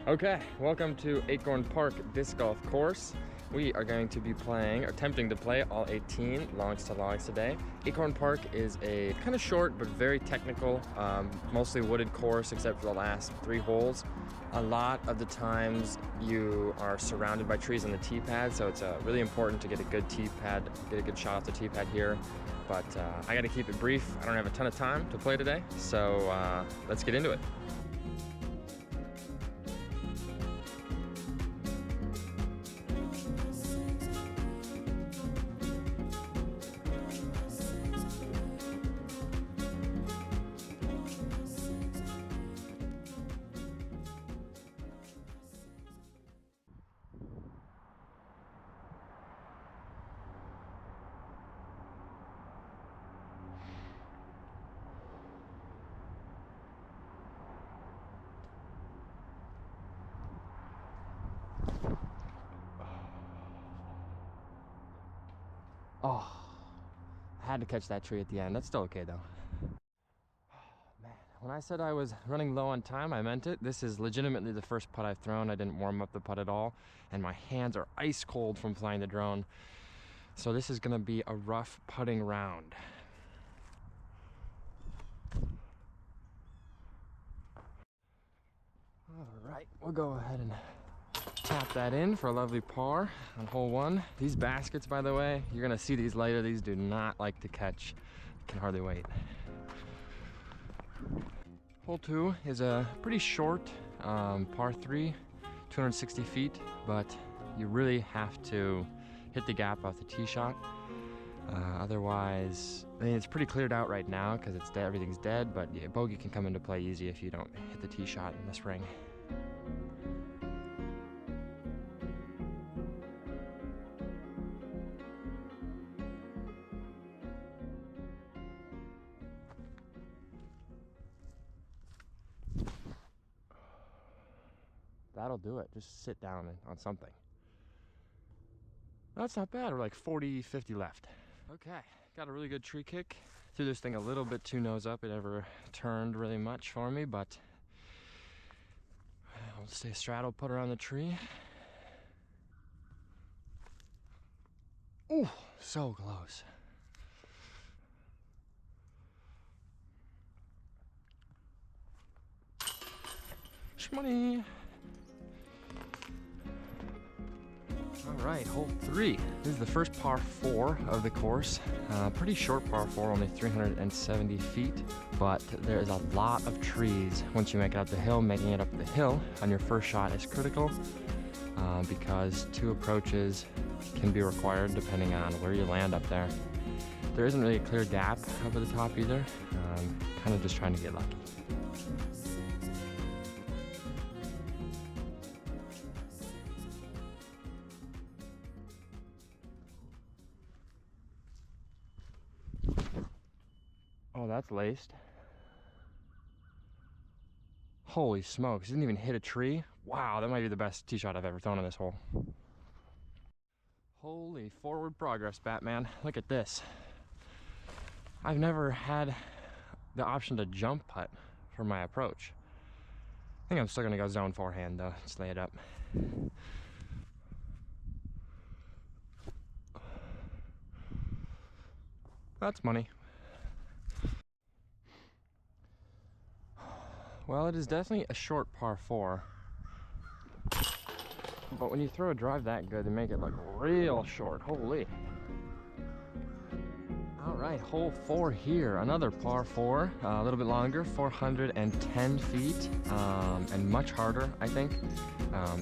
Okay, welcome to Acorn Park Disc Golf Course. We are going to be attempting to play all 18 longs to logs today. Acorn Park is a kind of short but very technical, mostly wooded course except for the last 3 holes. A lot of the times you are surrounded by trees on the tee pad, so it's really important to get a good tee pad, get a good shot off the tee pad here. But I got to keep it brief. I don't have a ton of time to play today, so let's get into it. Oh, I had to catch that tree at the end. That's still okay though. Man, when I said I was running low on time, I meant it. This is legitimately the first putt I've thrown. I didn't warm up the putt at all, and my hands are ice cold from flying the drone. So this is gonna be a rough putting round. All right, we'll go ahead and tap that in for a lovely par on hole 1. These baskets, by the way, you're gonna see these later. These do not like to catch. Can hardly wait. Hole 2 is a pretty short par 3, 260 feet, but you really have to hit the gap off the tee shot. Otherwise, I mean, it's pretty cleared out right now because it's dead, everything's dead, but yeah, bogey can come into play easy if you don't hit the tee shot in the spring. That'll do it. Just sit down on something. That's not bad. We're like 40, 50 left. Okay, got a really good tree kick. Threw this thing a little bit too nose up. It never turned really much for me, but I'll stay straddle putt around the tree. Ooh, so close. Shmoney. All right, hole 3. This is the first par 4 of the course. Pretty short par 4, only 370 feet, but there is a lot of trees once you make it up the hill. Making it up the hill on your first shot is critical because 2 approaches can be required depending on where you land up there. There isn't really a clear gap up at the top either. Kind of just trying to get lucky. Oh, that's laced. Holy smokes, didn't even hit a tree. Wow, that might be the best tee shot I've ever thrown on this hole. Holy forward progress, Batman. Look at this. I've never had the option to jump putt for my approach. I think I'm still gonna go zone forehand though, just lay it up. That's money. Well, it is definitely a short par 4. But when you throw a drive that good, they make it look real short. Holy. All right, hole 4 here. Another par 4, a little bit longer, 410 feet, and much harder, I think.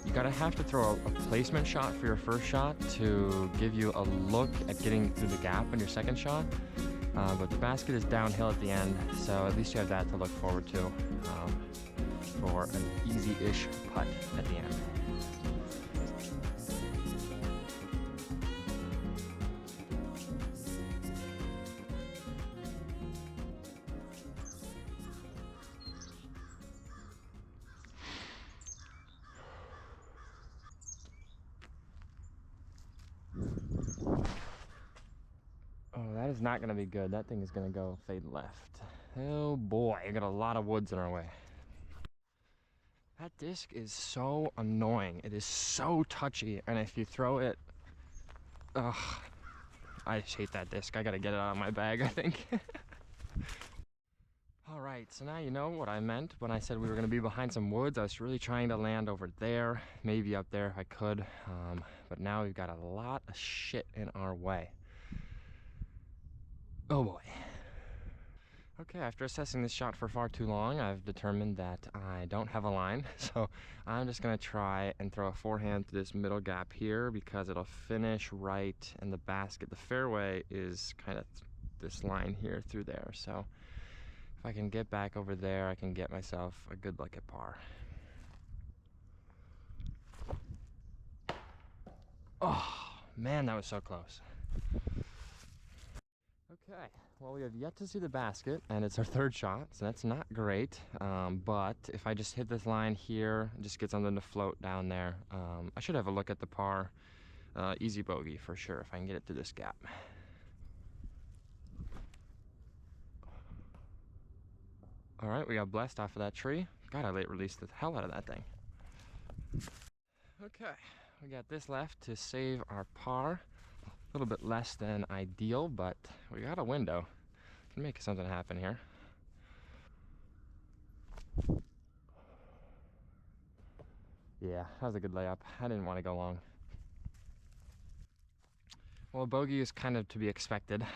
You gotta have to throw a placement shot for your first shot to give you a look at getting through the gap on your second shot. But the basket is downhill at the end, so at least you have that to look forward to for an easy-ish putt at the end. Oh, that is not going to be good. That thing is going to go fade left. Oh boy, I got a lot of woods in our way. That disc is so annoying. It is so touchy, and if you throw it, ugh, I just hate that disc. I gotta get it out of my bag, I think. All right, so now you know what I meant when I said we were gonna be behind some woods. I was really trying to land over there, maybe up there if I could, but now we've got a lot of shit in our way. Oh boy. Okay, after assessing this shot for far too long, I've determined that I don't have a line, so I'm just gonna try and throw a forehand to this middle gap here because it'll finish right in the basket. The fairway is kind of this line here through there, so if I can get back over there, I can get myself a good look at par. Oh, man, that was so close. Okay, well, we have yet to see the basket, and it's our third shot, so that's not great. But if I just hit this line here, just get something to float down there, I should have a look at the par. Easy bogey for sure if I can get it to this gap. All right, we got blessed off of that tree. God, I late released the hell out of that thing. Okay, we got this left to save our par. A little bit less than ideal, but we got a window. Can make something happen here. Yeah, that was a good layup. I didn't want to go long. Well, a bogey is kind of to be expected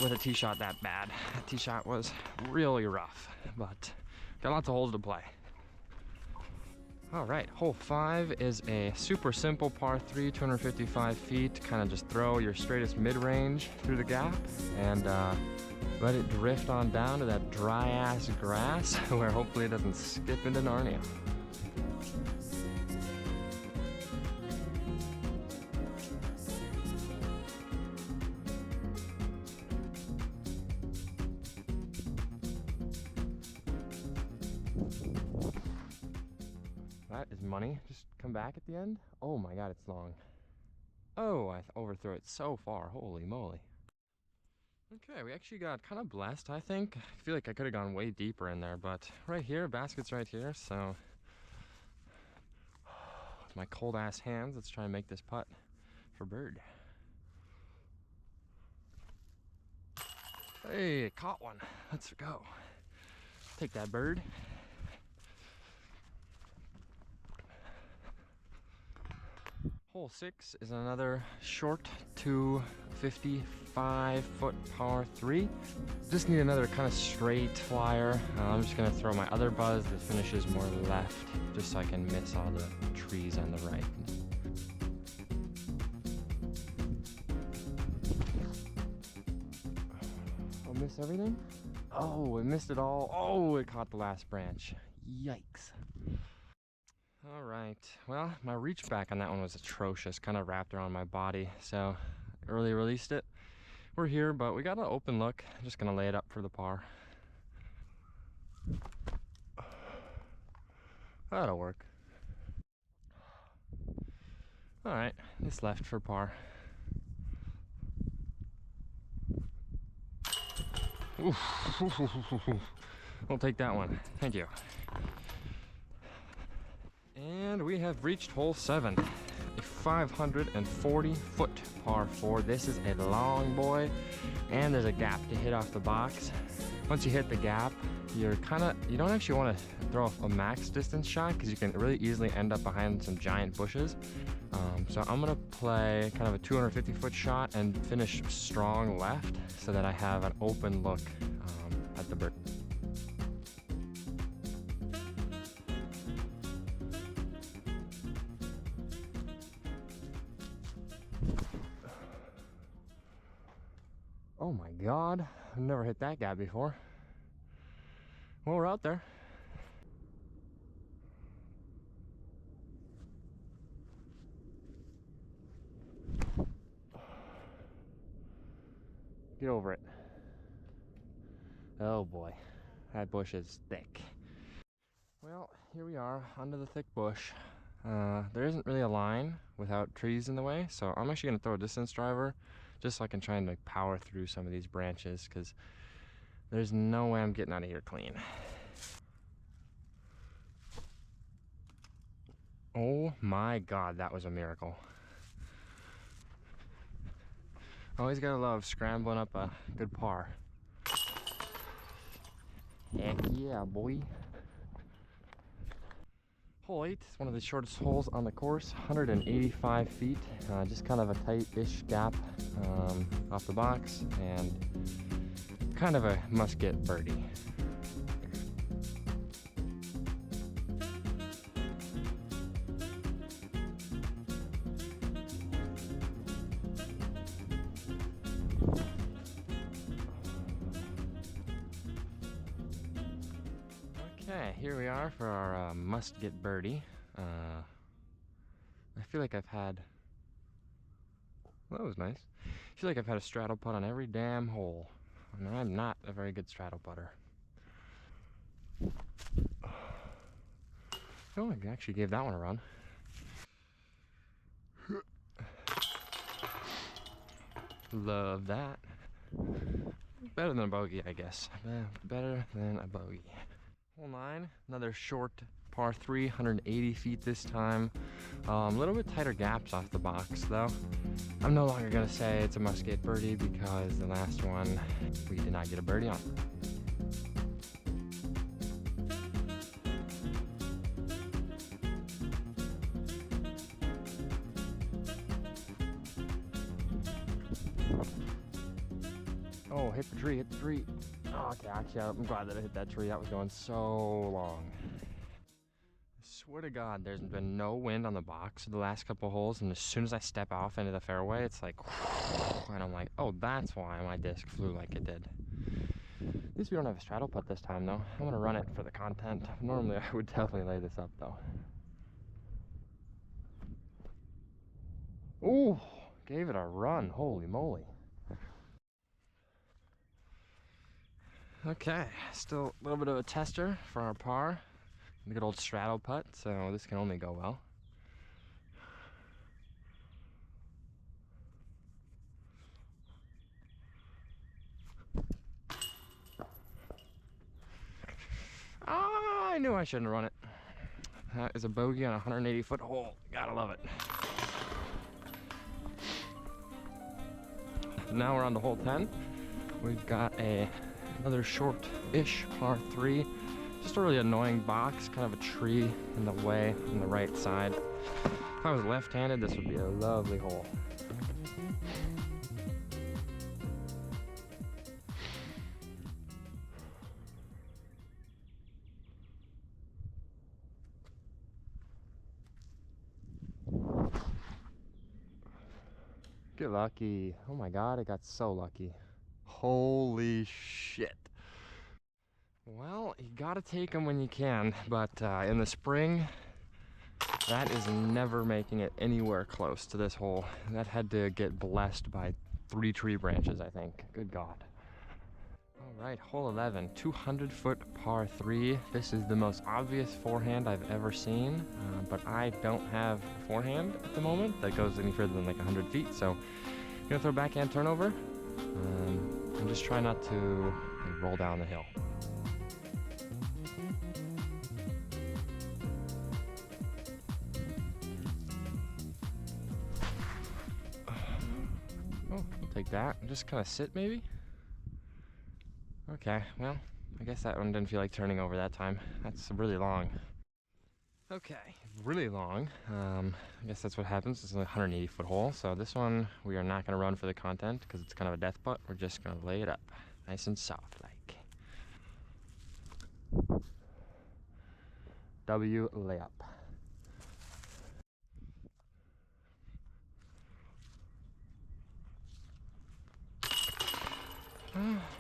with a tee shot that bad. That tee shot was really rough, but got lots of holes to play. All right, hole 5 is a super simple par 3, 255 feet. Kind of just throw your straightest mid-range through the gap and let it drift on down to that dry-ass grass where hopefully it doesn't skip into Narnia. That is money. Just come back at the end. Oh my god, it's long. Oh, I overthrew it so far. Holy moly. Okay, we actually got kind of blessed, I think. I feel like I could have gone way deeper in there, but right here, basket's right here, so with my cold ass hands, let's try and make this putt for bird. Hey, caught one. Let's go. Take that bird. Hole 6 is another short 255-foot par 3. Just need another kind of straight flyer. I'm just gonna throw my other buzz that finishes more left, just so I can miss all the trees on the right. I'll miss everything? Oh, it missed it all. Oh, it caught the last branch. Yikes. All right, well, my reach back on that one was atrocious, kind of wrapped around my body, so early released it. We're here, but we got an open look. I'm just gonna lay it up for the par. That'll work. All right, this left for par. Oof. We'll take that one, thank you. And we have reached hole 7, a 540-foot par 4. This is a long boy, and there's a gap to hit off the box. Once you hit the gap, you don't actually want to throw a max distance shot because you can really easily end up behind some giant bushes. So I'm gonna play kind of a 250-foot shot and finish strong left so that I have an open look at the bird. Oh my god, I've never hit that gap before. Well, we're out there. Get over it. Oh boy, that bush is thick. Well, here we are under the thick bush. There isn't really a line without trees in the way, so I'm actually gonna throw a distance driver just so I can try and like power through some of these branches because there's no way I'm getting out of here clean. Oh my God, that was a miracle. Always gotta love scrambling up a good par. Heck yeah, boy. Hole 8 is one of the shortest holes on the course, 185 feet, just kind of a tight-ish gap off the box, and kind of a must-get birdie. Okay, here we are for our must-get birdie. I feel like I've had... Well, that was nice. I feel like I've had a straddle putt on every damn hole. And I'm not a very good straddle putter. Oh, I actually gave that one a run. Love that. Better than a bogey, I guess. Better than a bogey. Hole 9, another short par 3, 180 feet this time. A little bit tighter gaps off the box, though. I'm no longer gonna say it's a must-get birdie because the last one we did not get a birdie on. Oh, hit the tree, hit the tree. Oh, okay, actually, I'm glad that I hit that tree. That was going so long. I swear to God, there's been no wind on the box the last couple holes, and as soon as I step off into the fairway, it's like, and I'm like, oh, that's why my disc flew like it did. At least we don't have a straddle putt this time, though. I'm gonna run it for the content. Normally, I would definitely lay this up, though. Ooh, gave it a run. Holy moly. Okay, still a little bit of a tester for our par. The good old straddle putt, so this can only go well. Oh, I knew I shouldn't run it. That is a bogey on a 180-foot hole. Gotta love it. Now we're on to hole 10. We've got another short-ish par 3. Just a really annoying box, kind of a tree in the way on the right side. If I was left-handed, this would be a lovely hole. Get lucky. Oh my God, I got so lucky. Holy shit. Well, you gotta take them when you can, but in the spring, that is never making it anywhere close to this hole. That had to get blessed by 3 tree branches, I think. Good God. All right, hole 11, 200-foot par 3. This is the most obvious forehand I've ever seen, but I don't have a forehand at the moment that goes any further than like 100 feet, so I'm gonna throw backhand turnover and just try not to roll down the hill. Oh, I'll take that. Just kind of sit, maybe? Okay, well, I guess that one didn't feel like turning over that time. That's really long. Okay, really long. I guess that's what happens. It's a 180-foot hole, so this one we are not going to run for the content because it's kind of a death putt. We're just going to lay it up, nice and soft like. W layup.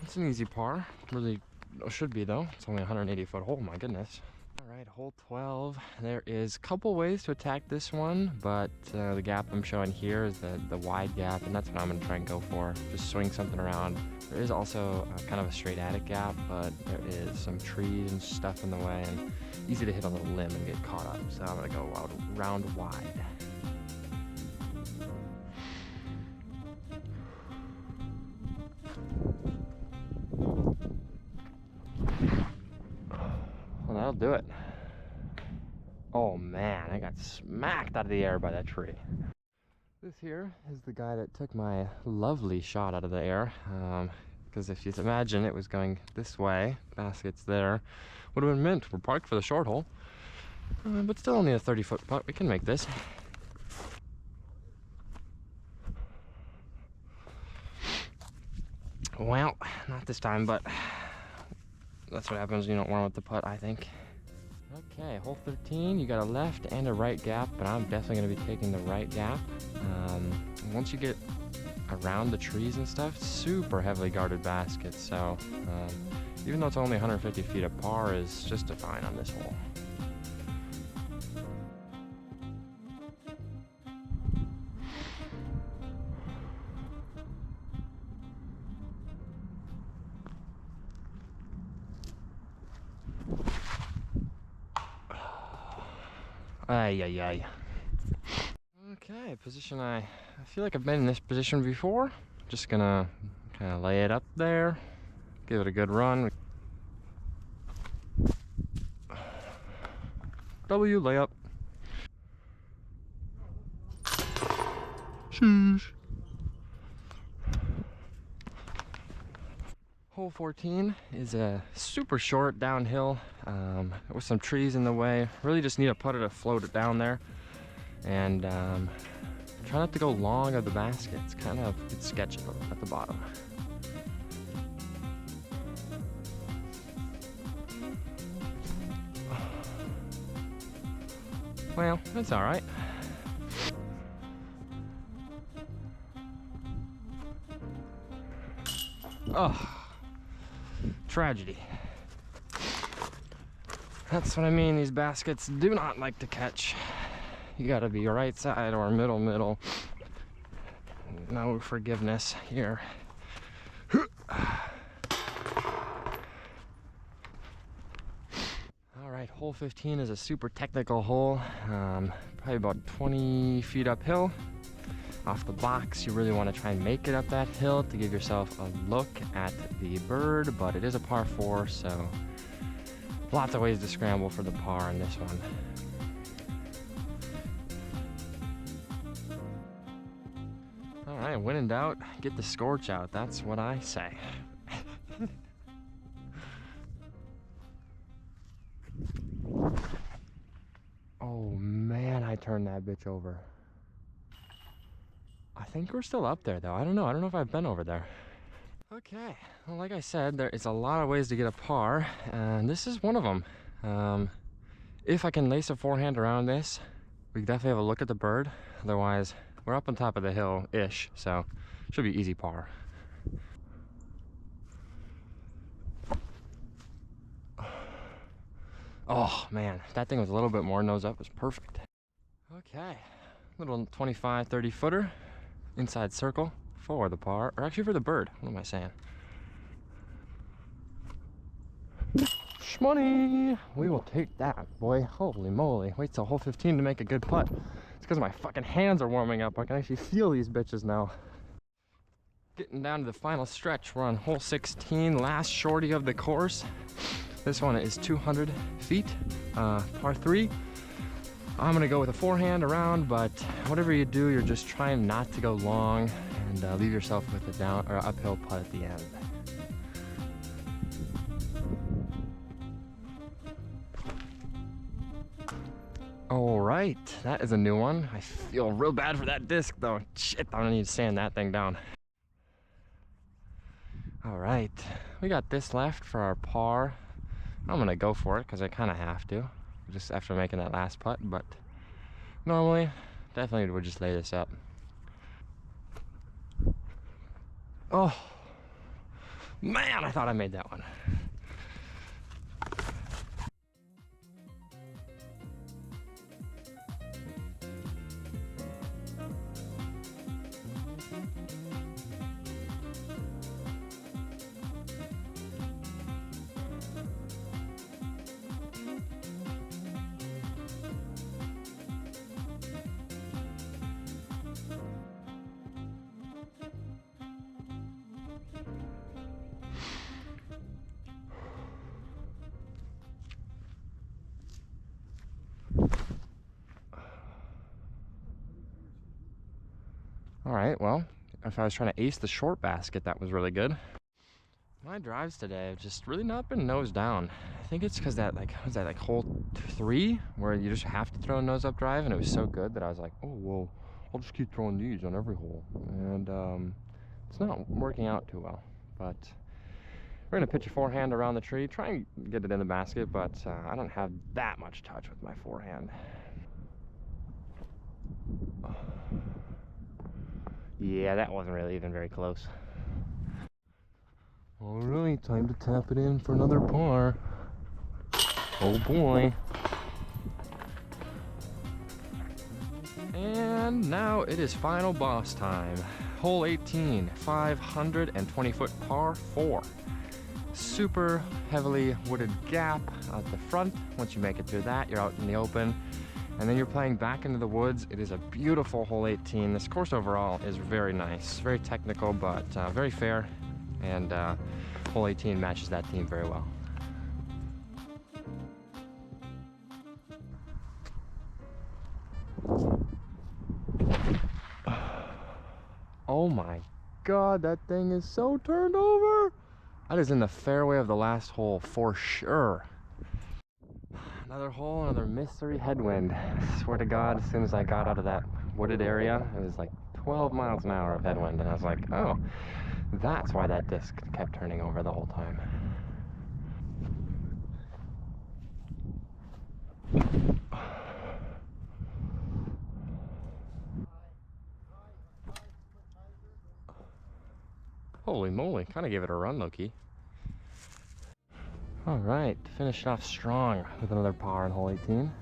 It's an easy par. Really should be though. It's only a 180-foot hole. My goodness. All right, hole 12. There is a couple ways to attack this one, but the gap I'm showing here is the wide gap, and that's what I'm going to try and go for. Just swing something around. There is also kind of a straight attic gap, but there is some trees and stuff in the way, and easy to hit on the limb and get caught up. So I'm going to go round wide. Well, that'll do it. Oh man, I got smacked out of the air by that tree. This here is the guy that took my lovely shot out of the air. Because if you imagine it was going this way, basket's there, would have been meant. We're parked for the short hole, but still only a 30-foot putt. We can make this. Well, not this time, but that's what happens when you don't warm up the putt, I think. Okay, hole 13, you got a left and a right gap, but I'm definitely going to be taking the right gap. Once you get around the trees and stuff, super heavily guarded baskets, so even though it's only 150 feet, a par is just fine on this hole. Ay, ay, ay. Okay, position I feel like I've been in this position before. Just gonna kind of lay it up there, give it a good run. W layup. Sheesh. Hole 14 is a super short downhill with some trees in the way. Really just need a putter to float it down there, and try not to go long of the basket. It's sketchy at the bottom. Well, that's all right. Oh, tragedy. That's what I mean, these baskets do not like to catch. You gotta be right side or middle. No forgiveness here. All right, hole 15 is a super technical hole. Probably about 20 feet uphill. Off the box, you really want to try and make it up that hill to give yourself a look at the bird, but it is a par 4, so lots of ways to scramble for the par in this one. All right, when in doubt, get the scorch out. That's what I say. Oh man, I turned that bitch over. I think we're still up there though. I don't know if I've been over there. Okay, well, like I said, there is a lot of ways to get a par, and this is one of them. If I can lace a forehand around this, we can definitely have a look at the bird. Otherwise, we're up on top of the hill-ish, so should be easy par. Oh man, that thing was a little bit more nose up, was perfect. Okay, little 25, 30 footer, inside circle for the par, or actually for the bird. What am I saying? Shmoney! We will take that, boy. Holy moly. Wait till hole 15 to make a good putt. It's because my fucking hands are warming up. I can actually feel these bitches now. Getting down to the final stretch. We're on hole 16, last shorty of the course. This one is 200 feet, par 3. I'm gonna go with a forehand around, but whatever you do, you're just trying not to go long and leave yourself with a down or uphill putt at the end. All right, that is a new one. I feel real bad for that disc though. Shit, I'm gonna need to sand that thing down. All right, we got this left for our par. I'm gonna go for it because I kind of have to, just after making that last putt, but normally, definitely would just lay this up. Oh, man, I thought I made that one. All right, well, if I was trying to ace the short basket, that was really good. My drives today have just really not been nose down. I think it's because that, like, was that like hole 3 where you just have to throw a nose up drive, and it was so good that I was like, oh, well, I'll just keep throwing these on every hole. And it's not working out too well, but we're gonna pitch a forehand around the tree, try and get it in the basket, but I don't have that much touch with my forehand. Yeah, that wasn't really even very close. All right, time to tap it in for another par. Oh boy. And now it is final boss time. Hole 18, 520-foot par 4. Super heavily wooded gap at the front. Once you make it through that, you're out in the open. And then you're playing back into the woods. It is a beautiful hole 18. This course overall is very nice, very technical, but very fair. And hole 18 matches that theme very well. Oh my God, that thing is so turned over. That is in the fairway of the last hole for sure. Another hole, another mystery headwind. I swear to God, as soon as I got out of that wooded area, it was like 12 miles an hour of headwind, and I was like, oh, that's why that disc kept turning over the whole time. Holy moly, kind of gave it a run, low-key. All right, finished off strong with another par on hole 18.